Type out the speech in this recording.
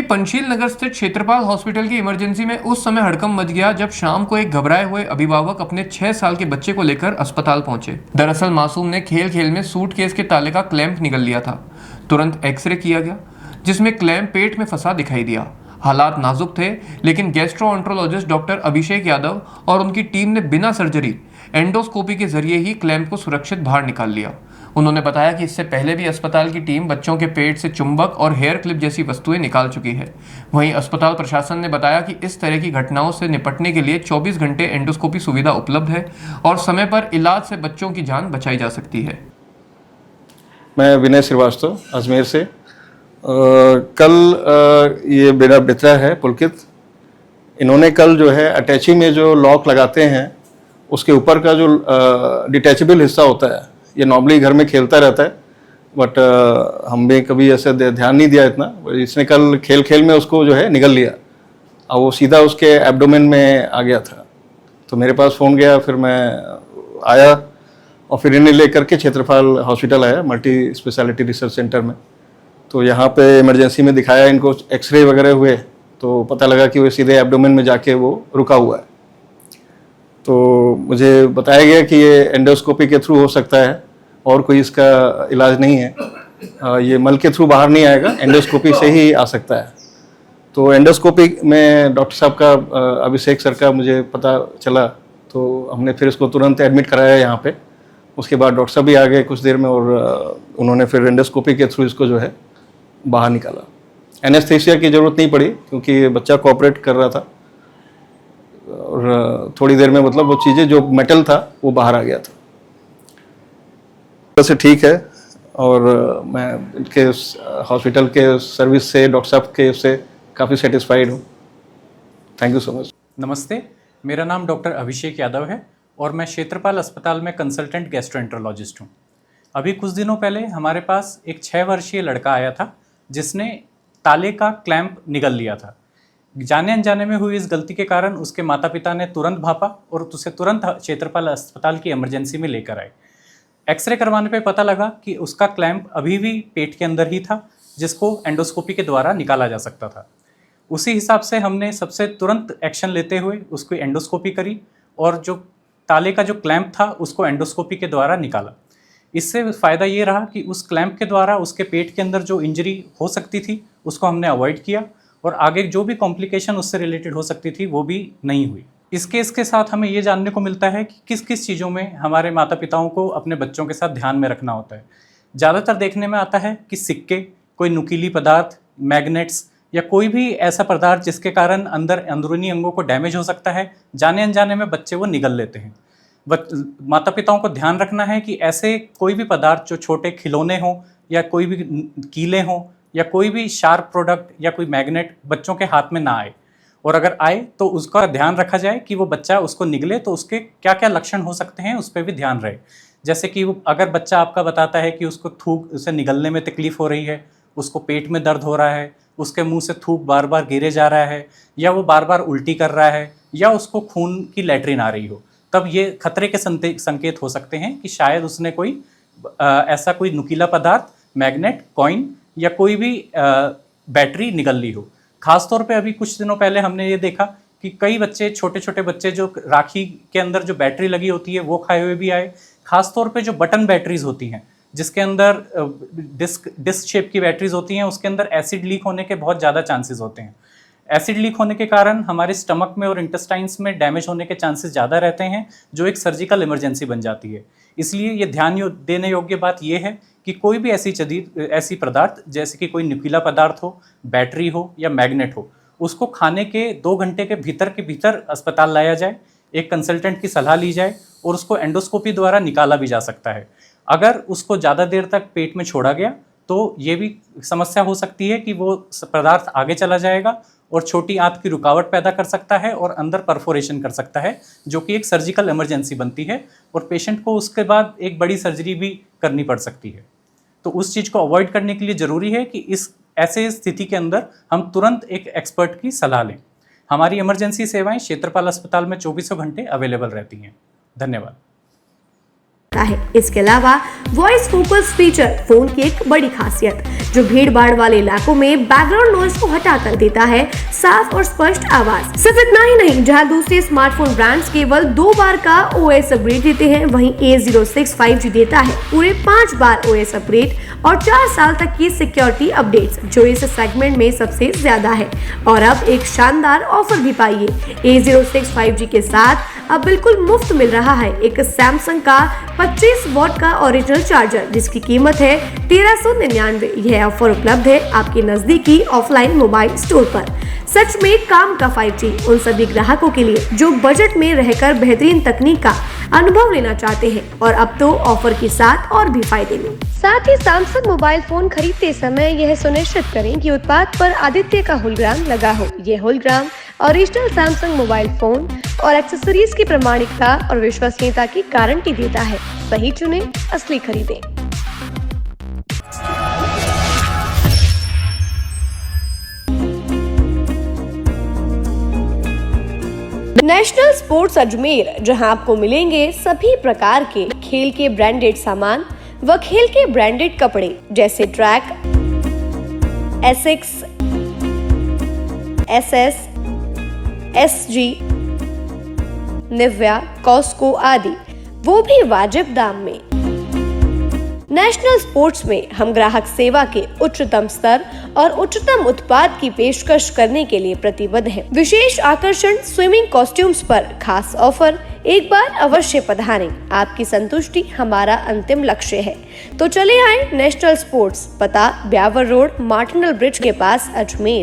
पंचशील नगर स्थित क्षेत्रपाल हॉस्पिटल की इमरजेंसी में उस समय हड़कंप मच गया जब शाम को एक घबराए हुए अभिभावक अपने 6 साल के बच्चे को लेकर अस्पताल पहुंचे। दरअसल मासूम ने खेल खेल में सूटकेस के ताले का क्लैंप निगल लिया था। तुरंत एक्सरे किया गया जिसमें क्लैंप पेट में फंसा दिखाई दिया। हालात नाजुक थे, लेकिन गैस्ट्रोएंटरोलॉजिस्ट डॉक्टर अभिषेक यादव और उनकी टीम ने बिना सर्जरी एंडोस्कोपी के जरिए ही क्लैंप को सुरक्षित बाहर निकाल लिया। उन्होंने बताया कि इससे पहले भी अस्पताल की टीम बच्चों के पेट से चुंबक और हेयर क्लिप जैसी वस्तुएं निकाल चुकी है। वहीं अस्पताल प्रशासन ने बताया कि इस तरह की घटनाओं से निपटने के लिए 24 घंटे एंडोस्कोपी सुविधा उपलब्ध है और समय पर इलाज से बच्चों की जान बचाई जा सकती है। मैं विनय श्रीवास्तव अजमेर से। कल ये मेरा बेटा है पुलकित, इन्होंने कल जो है अटैची में जो लॉक लगाते हैं उसके ऊपर का जो डिटैचेबल हिस्सा होता है, ये नॉर्मली घर में खेलता रहता है, बट हमने कभी ऐसे ध्यान नहीं दिया इतना। इसने कल खेल खेल में उसको जो है निगल लिया और वो सीधा उसके एब्डोमेन में आ गया था। तो मेरे पास फ़ोन गया, फिर मैं आया और फिर इन्हें लेकर के क्षेत्रपाल हॉस्पिटल आया, मल्टी स्पेशलिटी रिसर्च सेंटर में। तो यहाँ पे इमरजेंसी में दिखाया, इनको एक्सरे वगैरह हुए तो पता लगा कि वो सीधे एब्डोमेन में जाके वो रुका हुआ है। तो मुझे बताया गया कि ये एंडोस्कोपी के थ्रू हो सकता है और कोई इसका इलाज नहीं है। ये मल के थ्रू बाहर नहीं आएगा, एंडोस्कोपी से ही आ सकता है। तो एंडोस्कोपी में डॉक्टर साहब का अभिषेक सर का मुझे पता चला, तो हमने फिर इसको तुरंत एडमिट कराया यहाँ पे। उसके बाद डॉक्टर साहब भी आ गए कुछ देर में और उन्होंने फिर एंडोस्कोपी के थ्रू इसको जो है बाहर निकाला। एनेस्थीसिया की ज़रूरत नहीं पड़ी क्योंकि बच्चा कोऑपरेट कर रहा था और थोड़ी देर में मतलब वो चीज़ें जो मेटल था वो बाहर आ गया था। वैसे ठीक है और मैं इनके हॉस्पिटल के सर्विस से, डॉक्टर साहब के से काफ़ी सेटिस्फाइड हूँ। Thank you so much. नमस्ते, मेरा नाम डॉक्टर अभिषेक यादव है और मैं क्षेत्रपाल अस्पताल में कंसल्टेंट गैस्ट्रोएंटरोलॉजिस्ट हूँ। अभी कुछ दिनों पहले हमारे पास एक 6 वर्षीय लड़का आया था जिसने ताले का क्लैंप निगल लिया था। जाने अनजाने में हुई इस गलती के कारण उसके माता पिता ने तुरंत भापा और उसे तुरंत क्षेत्रपाल अस्पताल की इमरजेंसी में लेकर आए। एक्सरे करवाने पे पता लगा कि उसका क्लैंप अभी भी पेट के अंदर ही था, जिसको एंडोस्कोपी के द्वारा निकाला जा सकता था। उसी हिसाब से हमने सबसे तुरंत एक्शन लेते हुए उसको एंडोस्कोपी करी और जो ताले का जो क्लैंप था उसको एंडोस्कोपी के द्वारा निकाला। इससे फ़ायदा ये रहा कि उस क्लैंप के द्वारा उसके पेट के अंदर जो इंजरी हो सकती थी उसको हमने अवॉइड किया और आगे जो भी कॉम्प्लिकेशन उससे रिलेटेड हो सकती थी वो भी नहीं हुई। इस केस के साथ हमें ये जानने को मिलता है कि किस किस चीज़ों में हमारे माता पिताओं को अपने बच्चों के साथ ध्यान में रखना होता है। ज़्यादातर देखने में आता है कि सिक्के, कोई नुकीली पदार्थ, मैग्नेट्स या कोई भी ऐसा पदार्थ जिसके कारण अंदरूनी अंगों को डैमेज हो सकता है, जाने अनजाने में बच्चे वो निगल लेते हैं। माता पिताओं को ध्यान रखना है कि ऐसे कोई भी पदार्थ जो छोटे खिलौने हों या कोई भी कीले हों या कोई भी शार्प प्रोडक्ट या कोई मैग्नेट बच्चों के हाथ में ना आए, और अगर आए तो उसका ध्यान रखा जाए कि वो बच्चा उसको निगले तो उसके क्या क्या लक्षण हो सकते हैं उस पर भी ध्यान रहे। जैसे कि अगर बच्चा आपका बताता है कि उसको थूक उसे निगलने में तकलीफ हो रही है, उसको पेट में दर्द हो रहा है, उसके मुंह से थूक बार बार गिरे जा रहा है या वो बार बार उल्टी कर रहा है या उसको खून की लैट्रिन आ रही हो, तब ये खतरे के संकेत हो सकते हैं कि शायद उसने कोई ऐसा कोई नुकीला पदार्थ, मैग्नेट, कॉइन या कोई भी बैटरी निगल ली हो। खासतौर पे अभी कुछ दिनों पहले हमने ये देखा कि कई बच्चे, छोटे छोटे बच्चे जो राखी के अंदर जो बैटरी लगी होती है वो खाए हुए भी आए। खासतौर पे जो बटन बैटरीज होती हैं जिसके अंदर डिस्क शेप की बैटरीज होती हैं, उसके अंदर एसिड लीक होने के बहुत ज़्यादा चांसेस होते हैं। एसिड लीक होने के कारण हमारे स्टमक में और इंटेस्टाइन्स में डैमेज होने के चांसेस ज़्यादा रहते हैं, जो एक सर्जिकल इमरजेंसी बन जाती है। इसलिए ये ध्यान देने योग्य बात यह है कि कोई भी ऐसी पदार्थ जैसे कि कोई नुकीला पदार्थ हो, बैटरी हो या मैग्नेट हो, उसको खाने के 2 घंटे के भीतर अस्पताल लाया जाए, एक कंसल्टेंट की सलाह ली जाए और उसको एंडोस्कोपी द्वारा निकाला भी जा सकता है। अगर उसको ज़्यादा देर तक पेट में छोड़ा गया तो ये भी समस्या हो सकती है कि वो पदार्थ आगे चला जाएगा और छोटी आंत की रुकावट पैदा कर सकता है और अंदर परफोरेशन कर सकता है, जो कि एक सर्जिकल इमरजेंसी बनती है और पेशेंट को उसके बाद एक बड़ी सर्जरी भी करनी पड़ सकती है। तो उस चीज़ को अवॉइड करने के लिए ज़रूरी है कि इस ऐसे स्थिति के अंदर हम तुरंत एक एक्सपर्ट की सलाह लें। हमारी इमरजेंसी सेवाएं क्षेत्रपाल अस्पताल में 24 घंटे अवेलेबल रहती हैं। धन्यवाद। आता है। इसके अलावा वॉइस फोकस फीचर फोन की एक बड़ी खासियत, जो भीड़ भाड़ वाले इलाकों में बैकग्राउंड नॉइज को हटा कर देता है साफ और स्पष्ट आवाज। सिर्फ इतना ही नहीं, जहां दूसरे स्मार्टफोन ब्रांड्स केवल 2 बार का OS अपग्रेड देते हैं, वहीं A06 5G देता है पूरे 5 बार OS अपग्रेड और 4 साल तक की सिक्योरिटी अपडेट्स, जो इस सेगमेंट में सबसे ज्यादा है। और अब एक शानदार ऑफर भी पाइए। A06 5G के साथ अब बिल्कुल मुफ्त मिल रहा है एक सैमसंग का 25 वॉट का ओरिजिनल चार्जर, जिसकी कीमत है 1399। यह ऑफर उपलब्ध है आपके नजदीकी ऑफलाइन मोबाइल स्टोर पर। सच में काम का 5G उन सभी ग्राहकों के लिए जो बजट में रहकर बेहतरीन तकनीक का अनुभव लेना चाहते हैं, और अब तो ऑफर के साथ और भी फायदे में। साथ ही सैमसंग मोबाइल फोन खरीदते समय यह सुनिश्चित करें कि उत्पाद पर आदित्य का होलोग्राम लगा हो। यह hologram original Samsung mobile phone और एक्सेसरीज की प्रामाणिकता और विश्वसनीयता की गारंटी देता है। सही चुने, असली खरीदें। नेशनल स्पोर्ट्स अजमेर, जहां आपको मिलेंगे सभी प्रकार के खेल के ब्रांडेड सामान व खेल के ब्रांडेड कपड़े, जैसे track, Asics, SS, SG, Nivia, Cosco आदि, वो भी वाजिब दाम में। नेशनल स्पोर्ट्स में हम ग्राहक सेवा के उच्चतम स्तर और उच्चतम उत्पाद की पेशकश करने के लिए प्रतिबद्ध हैं। विशेष आकर्षण स्विमिंग कॉस्ट्यूम्स पर खास ऑफर, एक बार अवश्य पधारें। आपकी संतुष्टि हमारा अंतिम लक्ष्य है। तो चले आए नेशनल स्पोर्ट्स, पता ब्यावर रोड, मार्टिनल ब्रिज के पास, अजमेर।